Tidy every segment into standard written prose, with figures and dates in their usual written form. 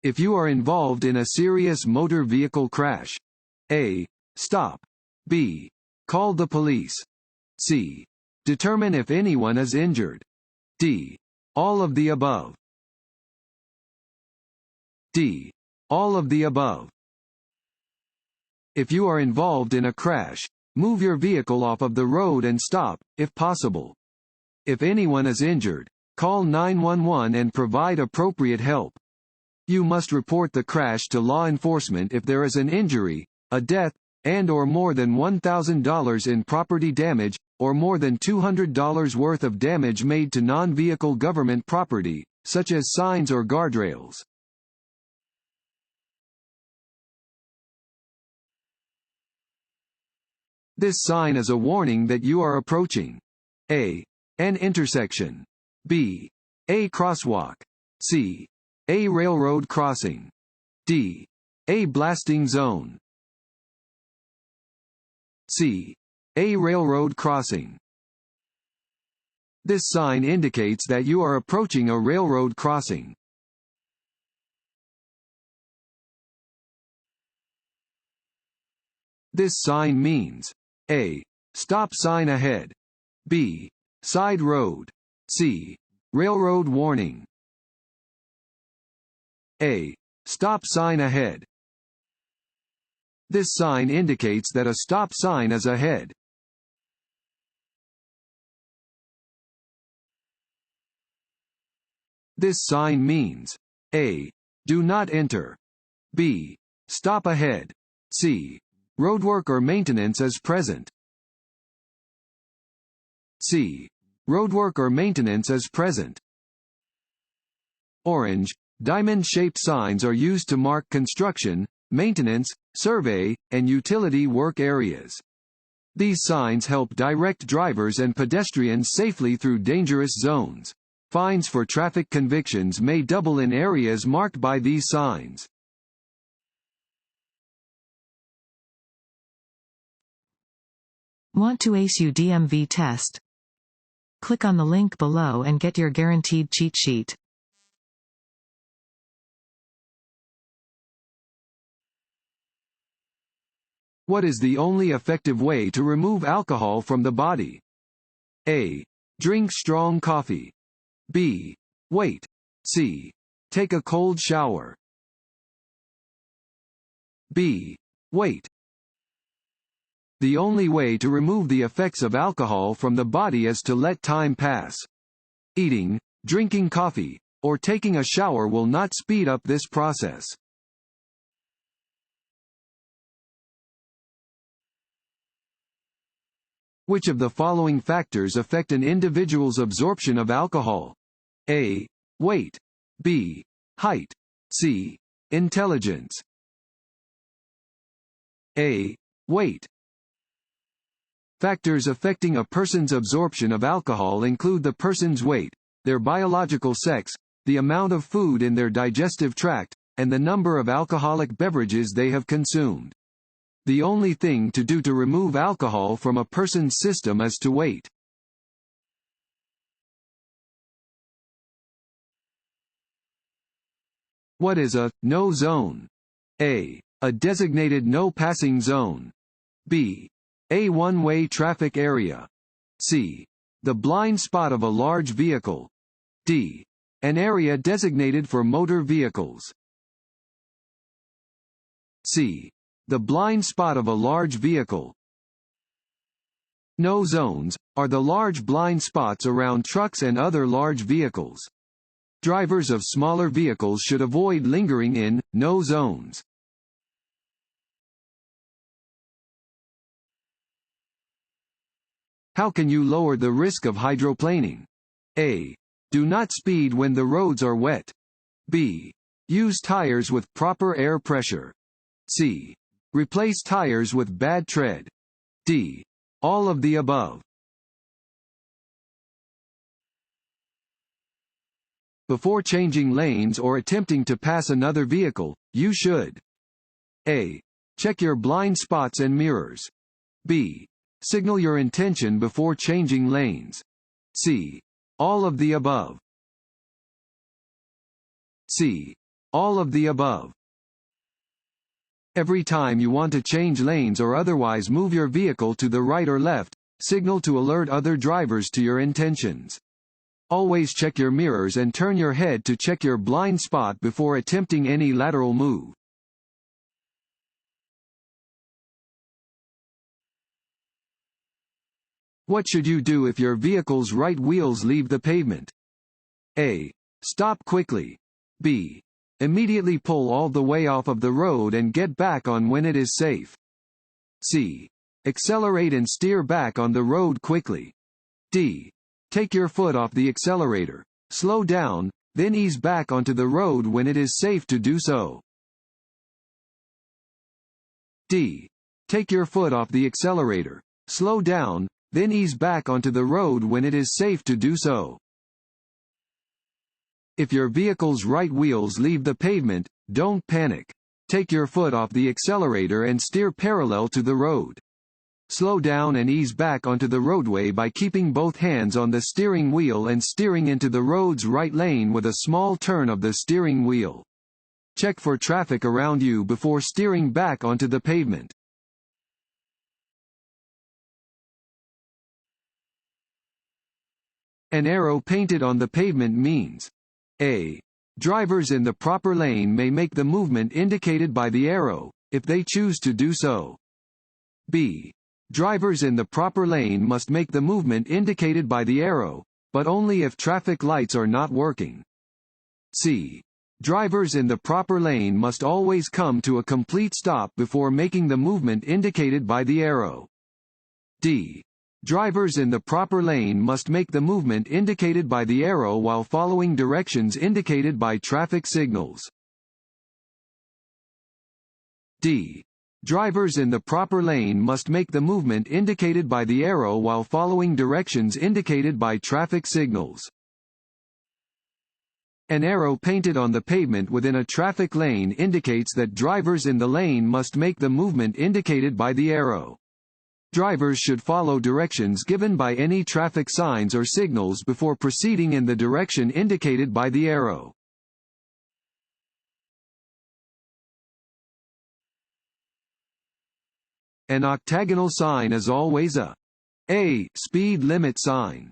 If you are involved in a serious motor vehicle crash. A. Stop. B. Call the police. C. Determine if anyone is injured. D. All of the above. D. All of the above. If you are involved in a crash, move your vehicle off of the road and stop, if possible. If anyone is injured, call 911 and provide appropriate help. You must report the crash to law enforcement if there is an injury, a death, and/or more than $1,000 in property damage, or more than $200 worth of damage made to non-vehicle government property, such as signs or guardrails. This sign is a warning that you are approaching A. An intersection. B. A crosswalk. C. A railroad crossing. D. A blasting zone. C. A railroad crossing. This sign indicates that you are approaching a railroad crossing. This sign means A. Stop sign ahead. B. Side road. C. Railroad warning. A. Stop sign ahead. This sign indicates that a stop sign is ahead. This sign means A. Do not enter. B. Stop ahead. C. Roadwork or maintenance is present. C. Roadwork or maintenance is present. Orange, diamond-shaped signs are used to mark construction, maintenance, survey, and utility work areas. These signs help direct drivers and pedestrians safely through dangerous zones. Fines for traffic convictions may double in areas marked by these signs. Want to ace your DMV test? Click on the link below and get your guaranteed cheat sheet. What is the only effective way to remove alcohol from the body? A. Drink strong coffee. B. Wait. C. Take a cold shower. B. Wait. The only way to remove the effects of alcohol from the body is to let time pass. Eating, drinking coffee, or taking a shower will not speed up this process. Which of the following factors affect an individual's absorption of alcohol? A. Weight. B. Height. C. Intelligence. A. Weight. Factors affecting a person's absorption of alcohol include the person's weight, their biological sex, the amount of food in their digestive tract, and the number of alcoholic beverages they have consumed. The only thing to do to remove alcohol from a person's system is to wait. What is a no zone? A. A designated no passing zone. B. A one-way traffic area. C. The blind spot of a large vehicle. D. An area designated for motor vehicles. C. The blind spot of a large vehicle. No zones are the large blind spots around trucks and other large vehicles. Drivers of smaller vehicles should avoid lingering in no zones. How can you lower the risk of hydroplaning? A. Do not speed when the roads are wet. B. Use tires with proper air pressure. C. Replace tires with bad tread. D. All of the above. Before changing lanes or attempting to pass another vehicle, you should A. Check your blind spots and mirrors. B. Signal your intention before changing lanes. C. All of the above. C. All of the above. Every time you want to change lanes or otherwise move your vehicle to the right or left, signal to alert other drivers to your intentions. Always check your mirrors and turn your head to check your blind spot before attempting any lateral move. What should you do if your vehicle's right wheels leave the pavement? A. Stop quickly. B. Immediately pull all the way off of the road and get back on when it is safe. C. Accelerate and steer back on the road quickly. D. Take your foot off the accelerator, slow down, then ease back onto the road when it is safe to do so. D. Take your foot off the accelerator, slow down, then ease back onto the road when it is safe to do so. If your vehicle's right wheels leave the pavement, don't panic. Take your foot off the accelerator and steer parallel to the road. Slow down and ease back onto the roadway by keeping both hands on the steering wheel and steering into the road's right lane with a small turn of the steering wheel. Check for traffic around you before steering back onto the pavement. An arrow painted on the pavement means: A. Drivers in the proper lane may make the movement indicated by the arrow, if they choose to do so. B. Drivers in the proper lane must make the movement indicated by the arrow, but only if traffic lights are not working. C. Drivers in the proper lane must always come to a complete stop before making the movement indicated by the arrow. D. Drivers in the proper lane must make the movement indicated by the arrow while following directions indicated by traffic signals. D. Drivers in the proper lane must make the movement indicated by the arrow while following directions indicated by traffic signals. An arrow painted on the pavement within a traffic lane indicates that drivers in the lane must make the movement indicated by the arrow. Drivers should follow directions given by any traffic signs or signals before proceeding in the direction indicated by the arrow. An octagonal sign is always a speed limit sign,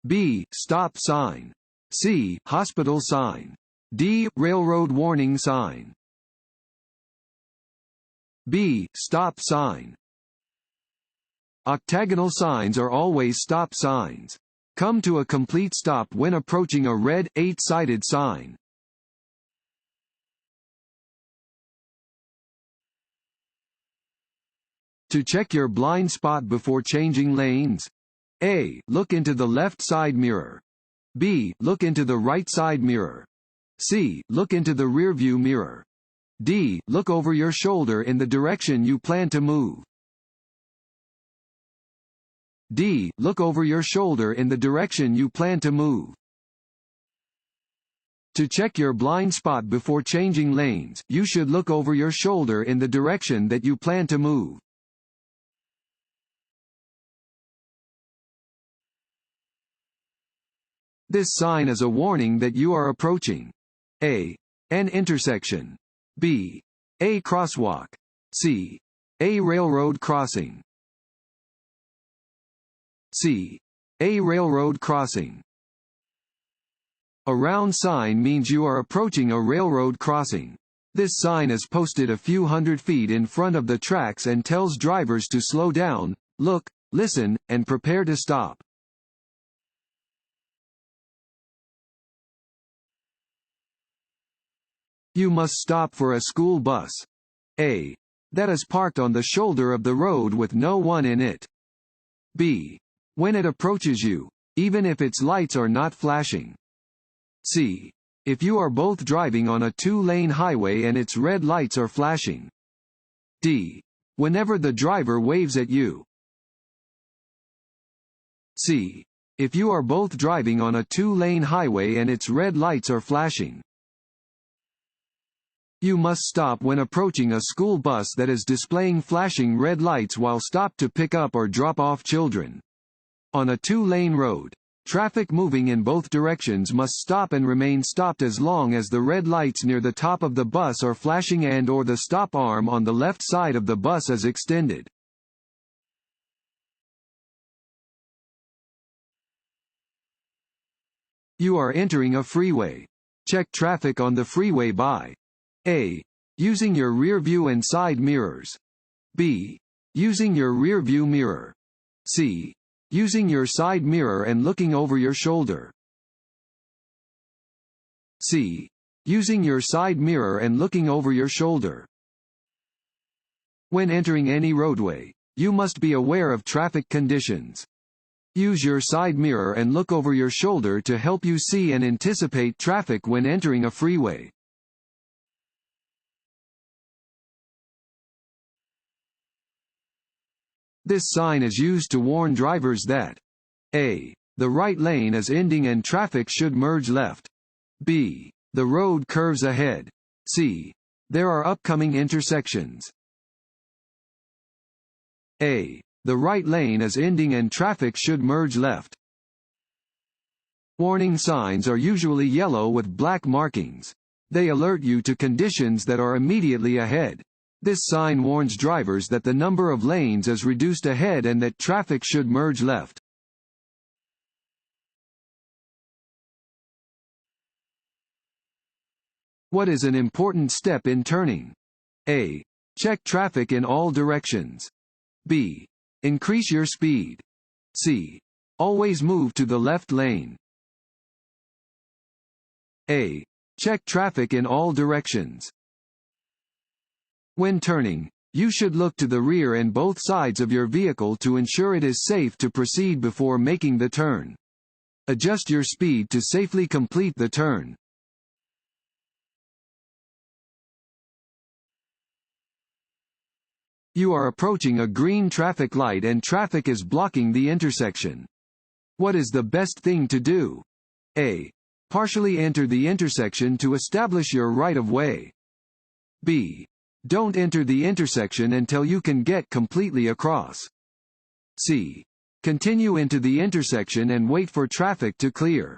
B. Stop sign, C. Hospital sign, D. Railroad warning sign. B. Stop sign. Octagonal signs are always stop signs. Come to a complete stop when approaching a red, 8-sided sign. To check your blind spot before changing lanes: A. Look into the left side mirror. B. Look into the right side mirror. C. Look into the rearview mirror. D. Look over your shoulder in the direction you plan to move. D. Look over your shoulder in the direction you plan to move. To check your blind spot before changing lanes, you should look over your shoulder in the direction that you plan to move. This sign is a warning that you are approaching: A. An intersection. B. A crosswalk. C. A railroad crossing. C. A railroad crossing. A round sign means you are approaching a railroad crossing. This sign is posted a few hundred feet in front of the tracks and tells drivers to slow down, look, listen, and prepare to stop. You must stop for a school bus. A. That is parked on the shoulder of the road with no one in it. B. When it approaches you, even if its lights are not flashing. C. If you are both driving on a 2-lane highway and its red lights are flashing. D. Whenever the driver waves at you. C. If you are both driving on a 2-lane highway and its red lights are flashing. You must stop when approaching a school bus that is displaying flashing red lights while stopped to pick up or drop off children. On a 2-lane road, Traffic moving in both directions must stop and remain stopped as long as the red lights near the top of the bus are flashing and/or the stop arm on the left side of the bus is extended. You are entering a freeway. Check traffic on the freeway by A. Using your rear view and side mirrors. B. Using your rear view mirror. C. Using your side mirror and looking over your shoulder. C. Using your side mirror and looking over your shoulder. When entering any roadway, you must be aware of traffic conditions. Use your side mirror and look over your shoulder to help you see and anticipate traffic when entering a freeway. This sign is used to warn drivers that A. The right lane is ending and traffic should merge left. B. The road curves ahead. C. There are upcoming intersections. A. The right lane is ending and traffic should merge left. Warning signs are usually yellow with black markings. They alert you to conditions that are immediately ahead. This sign warns drivers that the number of lanes is reduced ahead and that traffic should merge left. What is an important step in turning? A. Check traffic in all directions. B. Increase your speed. C. Always move to the left lane. A. Check traffic in all directions. When turning, you should look to the rear and both sides of your vehicle to ensure it is safe to proceed before making the turn. Adjust your speed to safely complete the turn. You are approaching a green traffic light and traffic is blocking the intersection. What is the best thing to do? A. Partially enter the intersection to establish your right-of-way. B. Don't enter the intersection until you can get completely across. C. Continue into the intersection and wait for traffic to clear.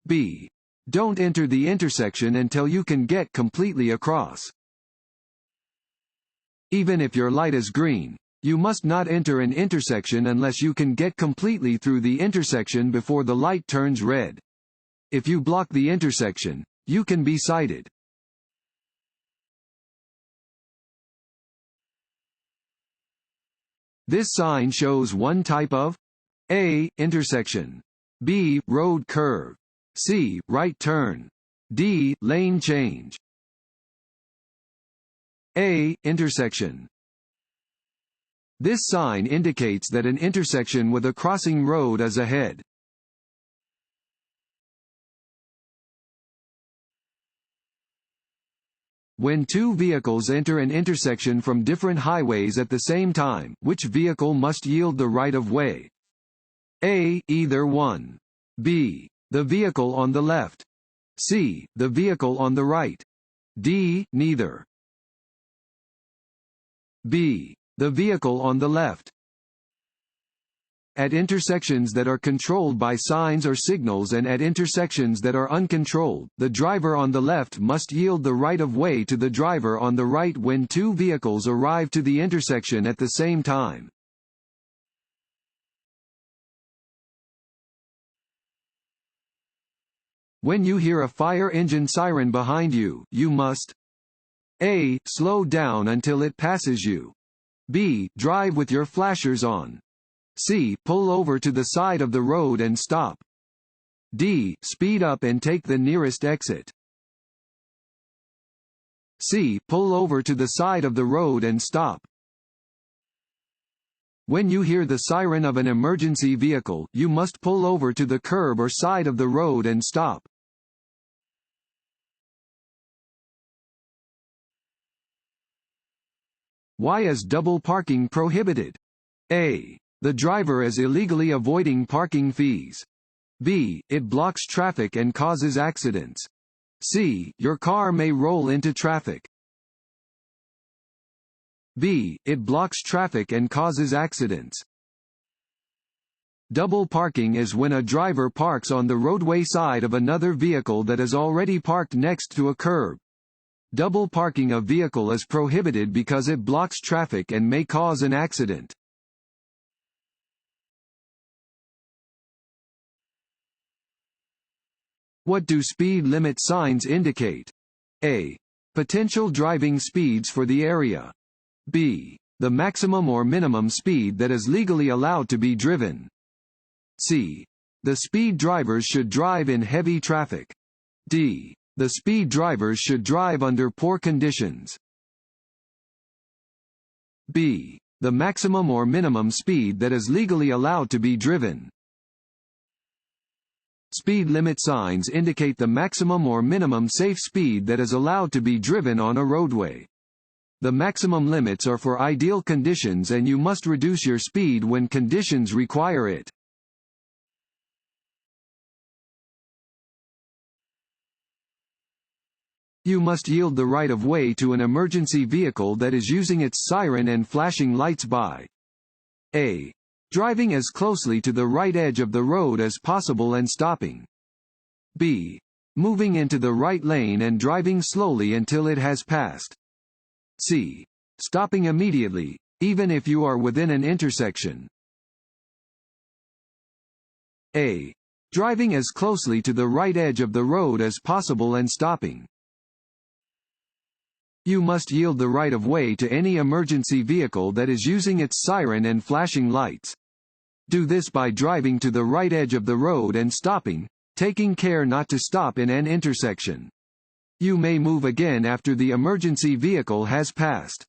B. Don't enter the intersection until you can get completely across. Even if your light is green, you must not enter an intersection unless you can get completely through the intersection before the light turns red. If you block the intersection, you can be cited. This sign shows one type of A. Intersection. B. Road curve. C. Right turn. D. Lane change. A. Intersection. This sign indicates that an intersection with a crossing road is ahead. When two vehicles enter an intersection from different highways at the same time, which vehicle must yield the right-of-way? A. Either one. B. The vehicle on the left. C. The vehicle on the right. D. Neither. B. The vehicle on the left. At intersections that are controlled by signs or signals and at intersections that are uncontrolled, the driver on the left must yield the right-of-way to the driver on the right when two vehicles arrive to the intersection at the same time. When you hear a fire engine siren behind you, you must A. Slow down until it passes you. B. Drive with your flashers on. C. Pull over to the side of the road and stop. D. Speed up and take the nearest exit. C. Pull over to the side of the road and stop. When you hear the siren of an emergency vehicle, you must pull over to the curb or side of the road and stop. Why is double parking prohibited? A. The driver is illegally avoiding parking fees. B. It blocks traffic and causes accidents. C. Your car may roll into traffic. B. It blocks traffic and causes accidents. Double parking is when a driver parks on the roadway side of another vehicle that is already parked next to a curb. Double parking a vehicle is prohibited because it blocks traffic and may cause an accident. What do speed limit signs indicate? A. Potential driving speeds for the area. B. The maximum or minimum speed that is legally allowed to be driven. C. The speed drivers should drive in heavy traffic. D. The speed drivers should drive under poor conditions. B. The maximum or minimum speed that is legally allowed to be driven. Speed limit signs indicate the maximum or minimum safe speed that is allowed to be driven on a roadway. The maximum limits are for ideal conditions and you must reduce your speed when conditions require it. You must yield the right of way to an emergency vehicle that is using its siren and flashing lights by A. Driving as closely to the right edge of the road as possible and stopping. B. Moving into the right lane and driving slowly until it has passed. C. Stopping immediately, even if you are within an intersection. A. Driving as closely to the right edge of the road as possible and stopping. You must yield the right of way to any emergency vehicle that is using its siren and flashing lights. Do this by driving to the right edge of the road and stopping, taking care not to stop in an intersection. You may move again after the emergency vehicle has passed.